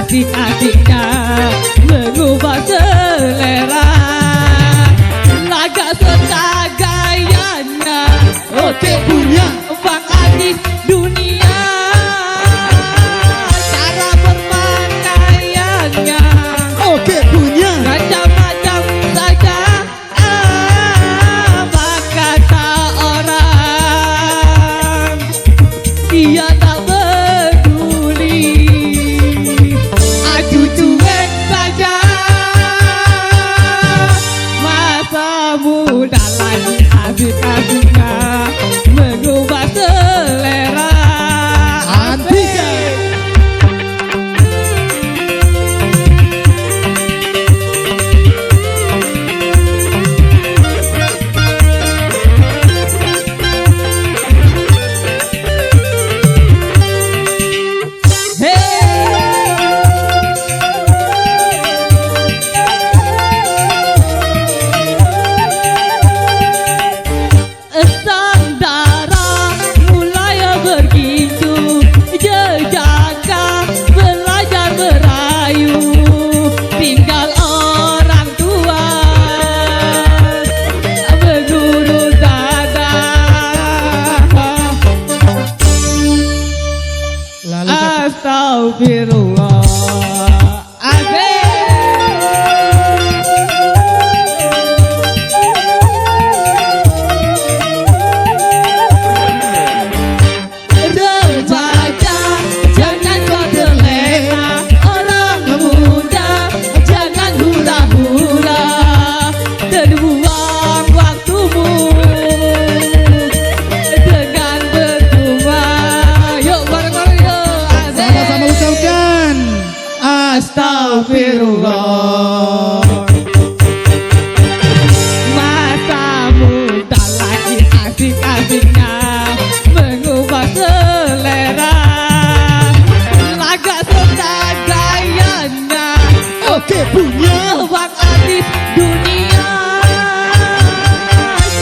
Asik-asiknya mengubah selera, laga serta gayanya. Oke punya Bang Adis dunia, cara berpakaiannya. Oke punya macam-macam saja, apa kata orang, dia tak asik-asiknya mengubah selera. Andika Astagfirullah. Remaja jangan kau terlena, orang muda jangan hura-hura, terbuang waktumu dengan berdua. Yuk bareng-bareng yuk. Sama-sama ucapkan astagfirullah. Masa muda lagi asik-asiknya mengubah selera, laga serta gayanya. Oke punya Bang Adis dunia,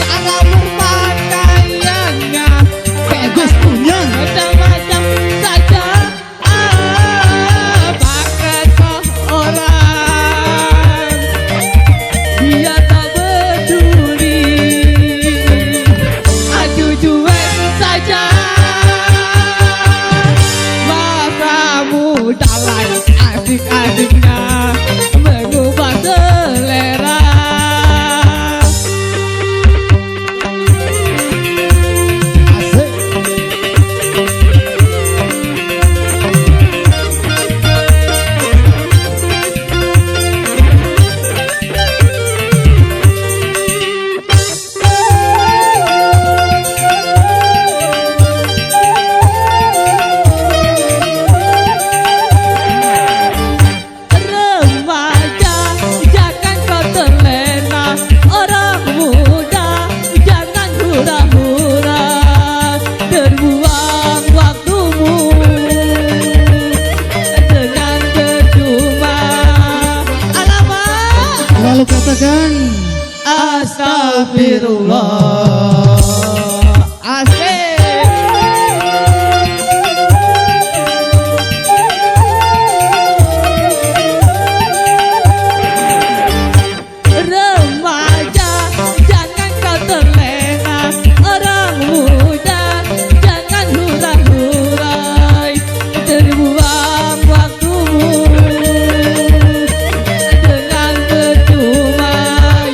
cara berpakaiannya. bagus punya Macam-macam saja, apa kata orang, dia tak peduli. Aduh cuek saja, masa muda lagi asik-asiknya mengubah selera. asik. Remaja jangan kau terlena, orang muda jangan hura-hura, terbuang waktumu dengan percuma. Alamak, Lalu katakan astagfirullah. Asik. Remaja jangan kau terlena, orang muda jangan hura-hurai, terbuang waktumu dengan percuma.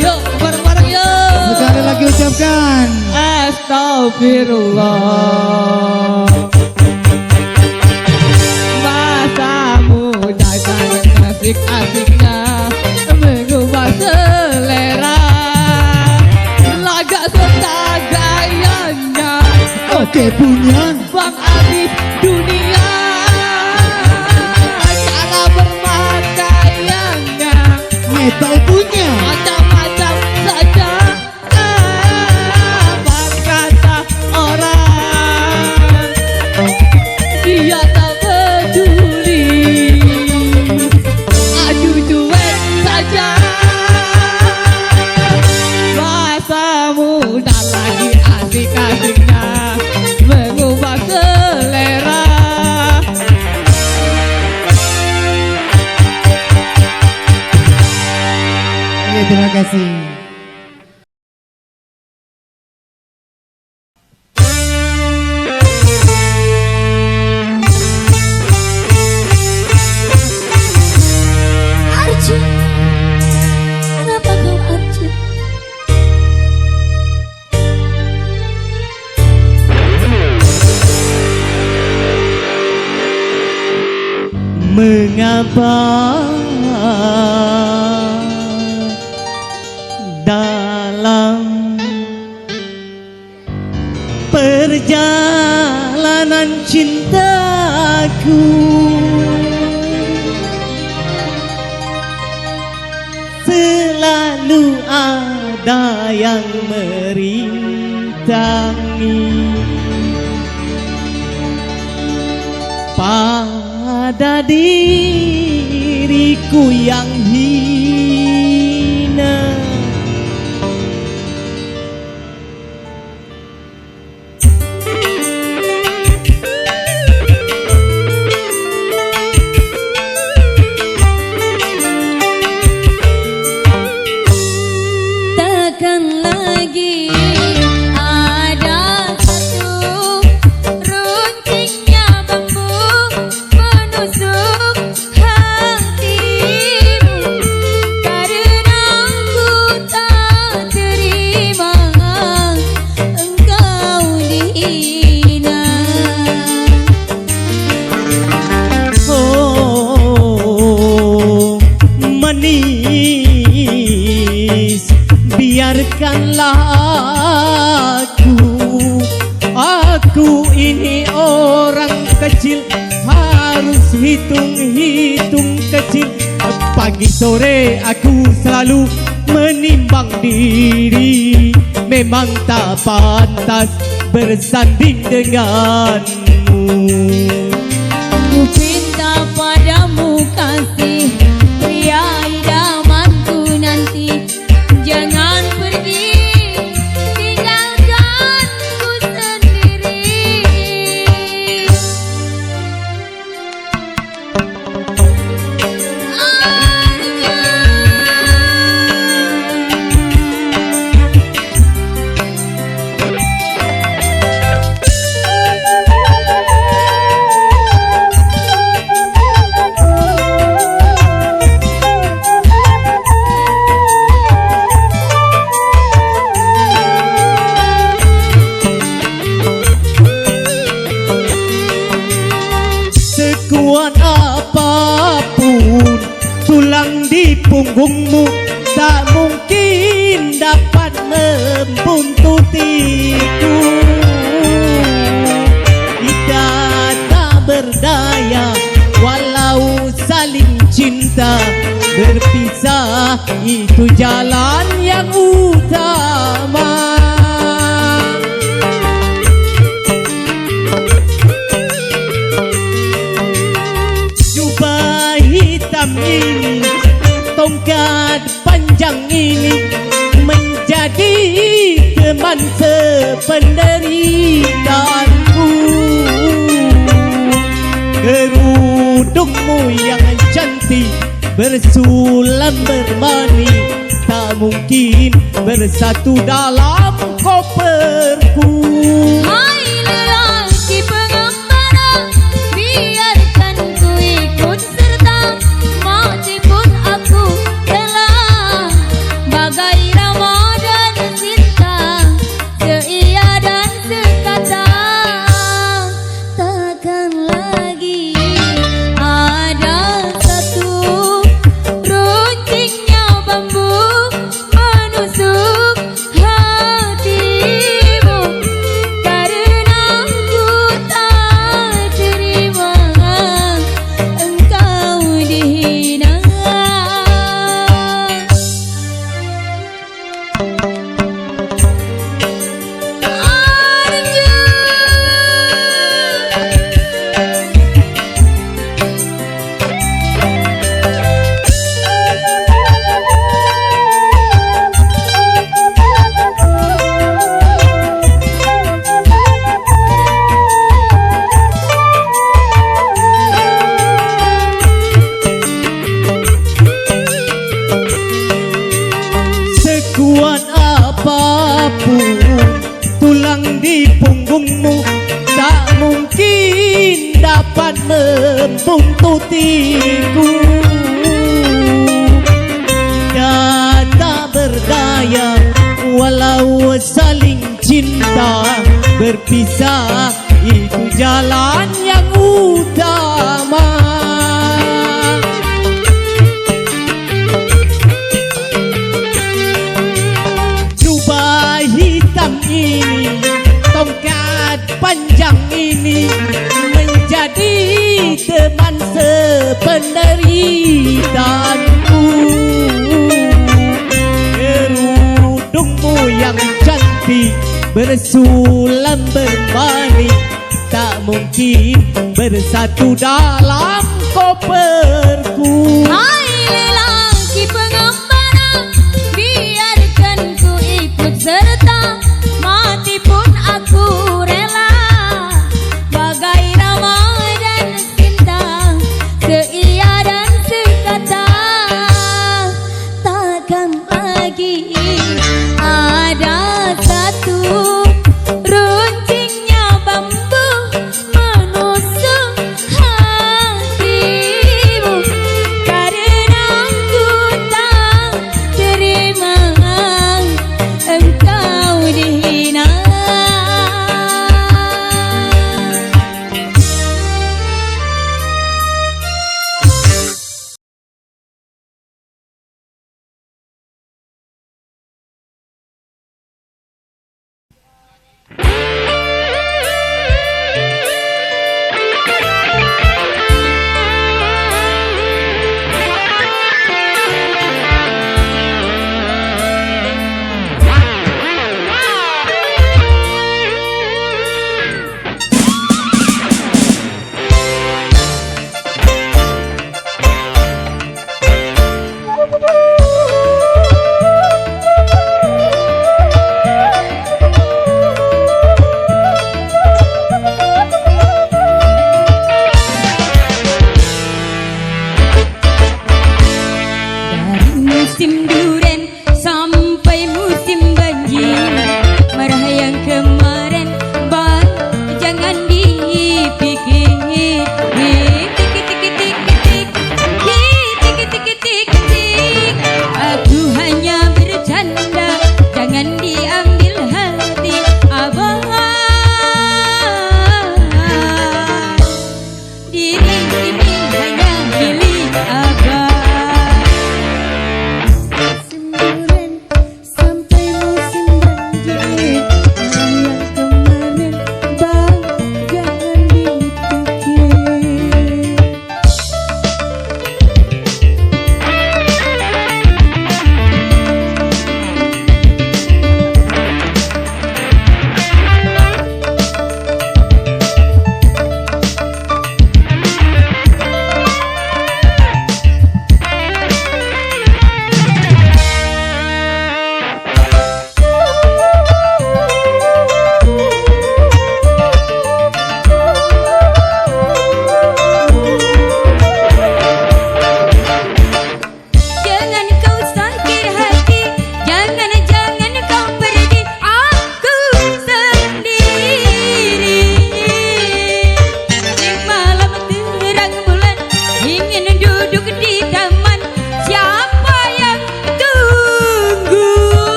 Yuk bareng-bareng yuk. sekali lagi ucapkan astagfirullah. Masa muda jangan asik-asiknya mengubah selera, laga Oke punya. Bang Arif dunia cara berpakaiannya Metal punya. macam-macam saja berkata orang dia tak peduli aju cuek saja masa muda lagi asik-asiknya mengubah selera Ya terima kasih. Arjun, kenapa kau Arjun? mengapa dalam perjalanan cintaku selalu ada yang merintangi pada diriku yang hina. Takkan lagi ada satu runcingnya bambu menusuk hatimu karena ku tak terima engkau dihina. Oh manis, biarkanlah aku ini orang kecil harus hitung-hitung kecil. Pagi sore aku selalu menimbang diri, memang tak pantas bersanding denganmu. Ku cinta padamu kasih pria idamanku nanti. Jangan pergi tinggalkan ku sendiri. Sekuat apapun tulang di punggungmu tak mungkin dapat membuntutiku. Kita tak berdaya walau saling cinta, berpisah itu jalan yang utama. Jubah hitam ini, tongkat panjang ini menjadi teman sependeritaanku. Kerudungmu yang cantik bersulam bermani tak mungkin bersatu dalam koperku. Hai lelaki pengembara, biarkan ku ikut serta. Mati pun aku rela, bagai Ramadan cinta, seia dan sekata. Takkan lagi ada satu runcingnya bambu menusuk hatimu karena Sekuat apapun tulang di punggungmu tak mungkin dapat membuntutiku. Dan tak berdaya walau saling cinta, berpisah itu jalan yang utama. Jubah hitam ini, tongkat panjang ini menjadi teman sependeritaanku. Kerudungmu yang cantik bersulam bermani tak mungkin bersatu dalam koperku. Hai lelaki pengembara, biarkan ku ikut serta, mati pun aku rela. Bagai ramai dan cinta, seia dan sekata, takkan lagi ada satu runcingnya bambu menusuk hatimu. Karena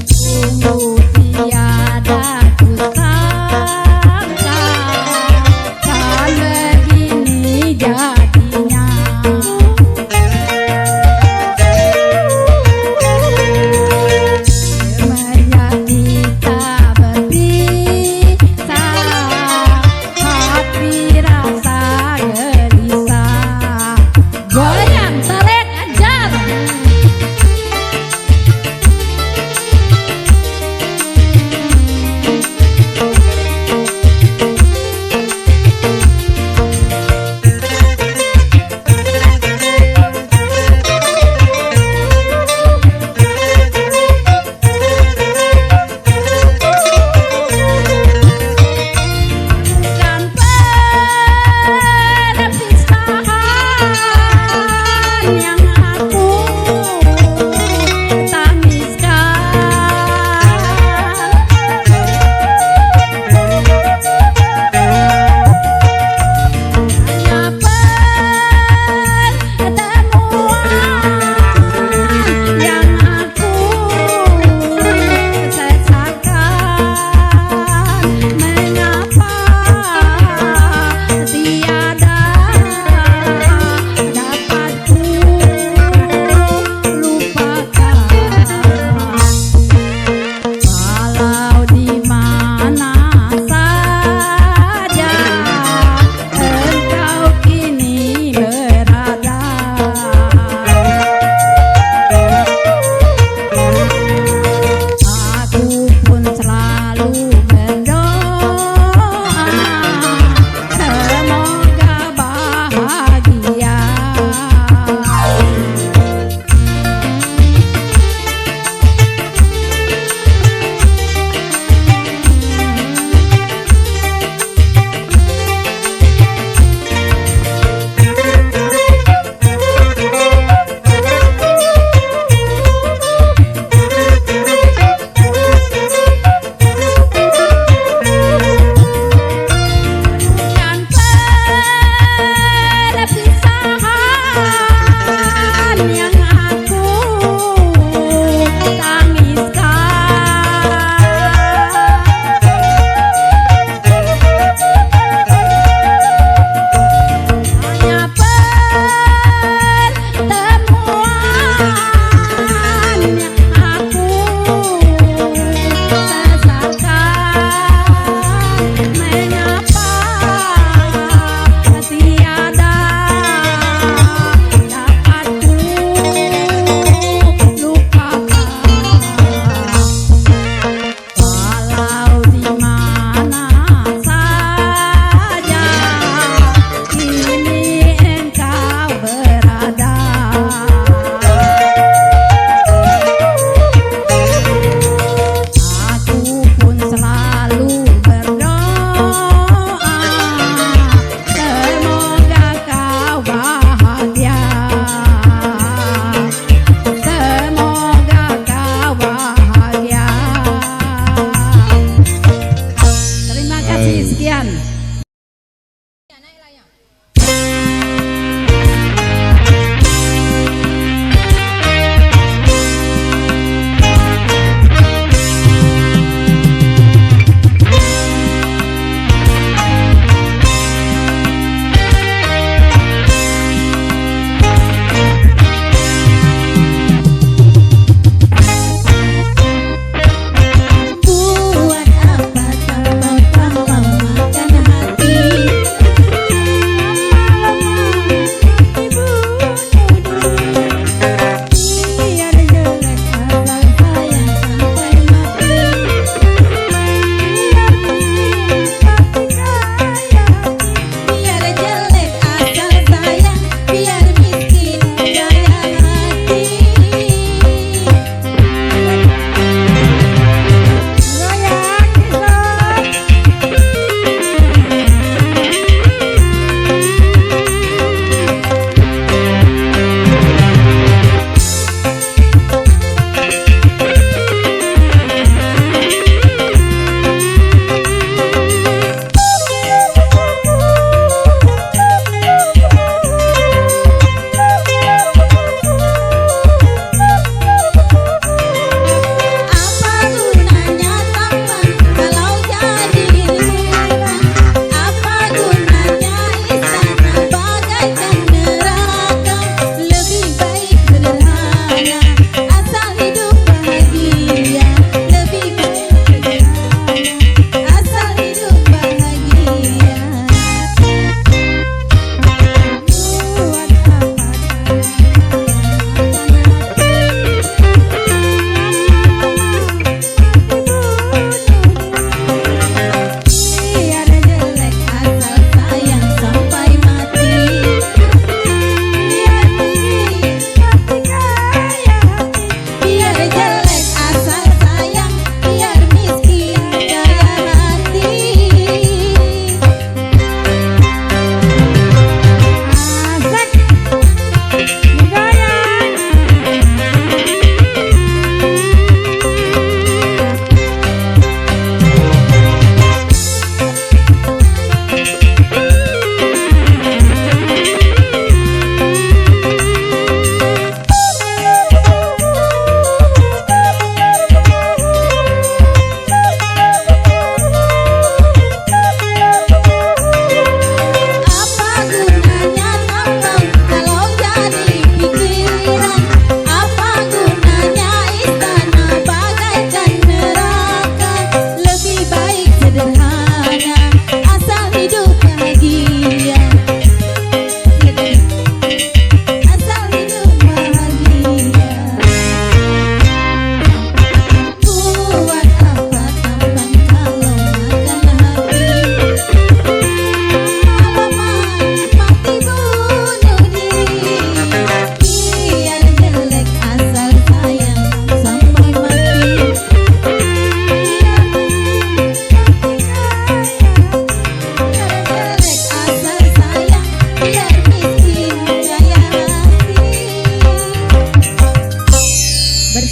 Sungguh tiada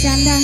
bercanda.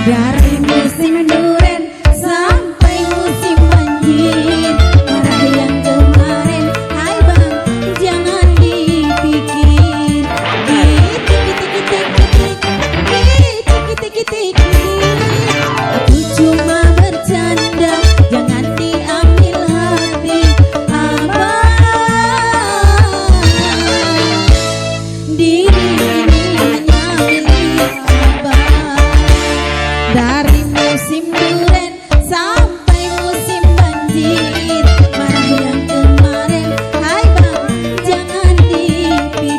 Dari musim duren sampai musim banjir, marah yang kemarin, hai bang, jangan dipikir. Aku cuma bercanda, jangan diambil hati, abang. Diri ini hanya milik abang. Dari musim duren sampai musim banjir, marah yang kemarin, hai bang, jangan dipikir.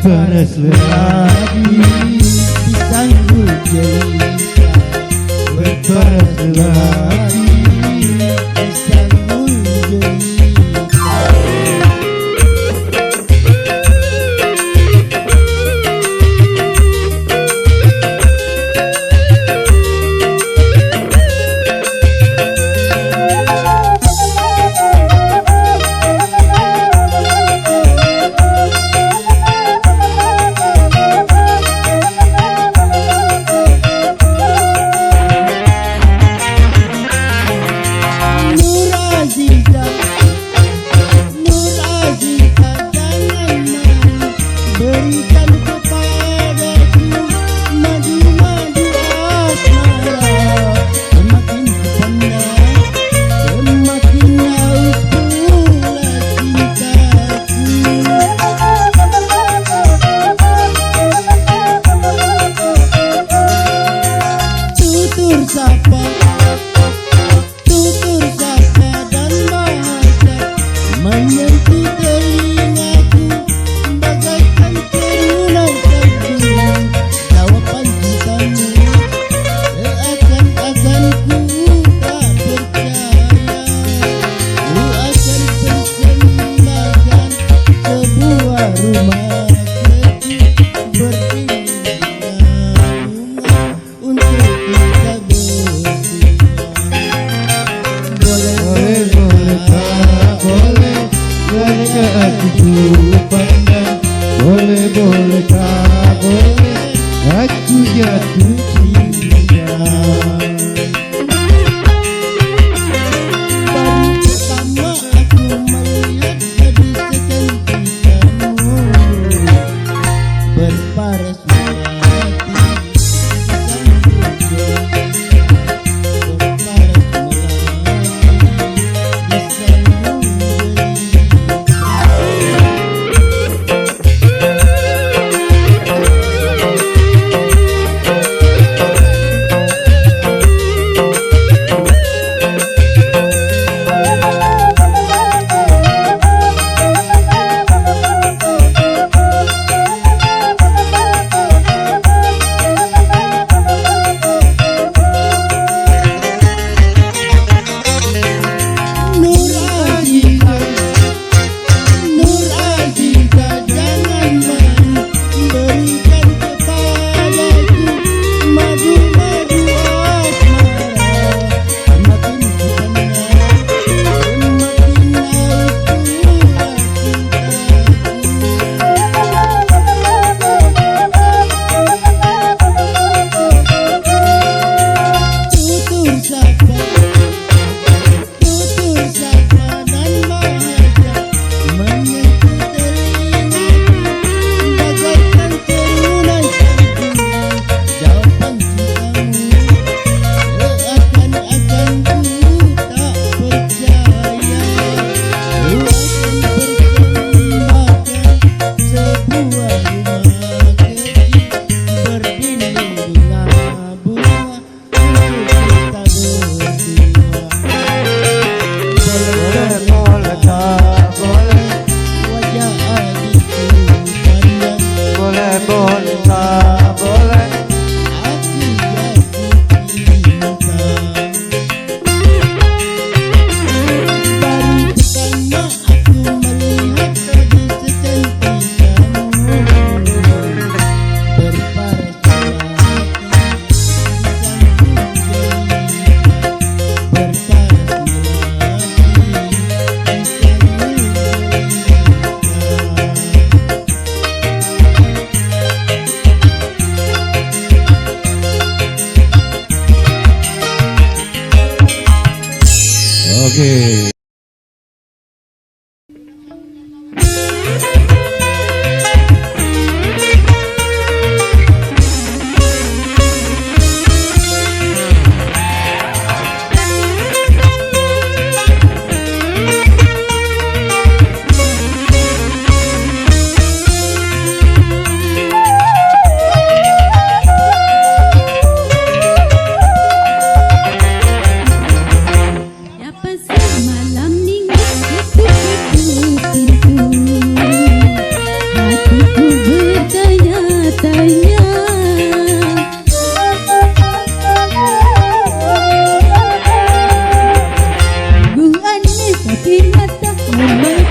Berparas lagi disanggul jelita, berparas lagi disanggul jelita. Berikan kepadaku madu-madu asmara, semakin kupandang semakin haus pula cintaku. Tutur sapa dan bahasa menyentuh telingaku bagaikan terunan terdengar jawaban cintamu. Seakan-akan ku tak percaya, ku akan persembahkan sebuah rumah kecil berbunga-bunga untuk kita berdua. Boleh, boleh, tak boleh, boleh aku pandang. Boleh, boleh, tak boleh, aku jatuh cinta. Baru pertama aku melihat gadis secantik kamu, berparas melati disanggul jelita, berparas melati disanggul Nur Aziza, jangan main, berikan kepadaku madu-madu asmara, semakin kupandang semakin haus pula cintaku. Tutur sapa dan bahasa menyentuh telingaku bagaikan terunan terdengar jawaban cintamu. Seakan-akan ku tak percaya, ku akan persembahkan sebuah rumah kecil berdinding bunga-bunga untuk kita berdua. Boleh, boleh, tak boleh, wajah adikku pandang. Boleh, boleh, tak boleh, aku jatuh cinta. Baru pertama aku melihat gadis secantik kamu, berparas melati disanggul jelita, berparas melati disanggul jelita. Oke. Ya pasal malam minggu itu ternyata memang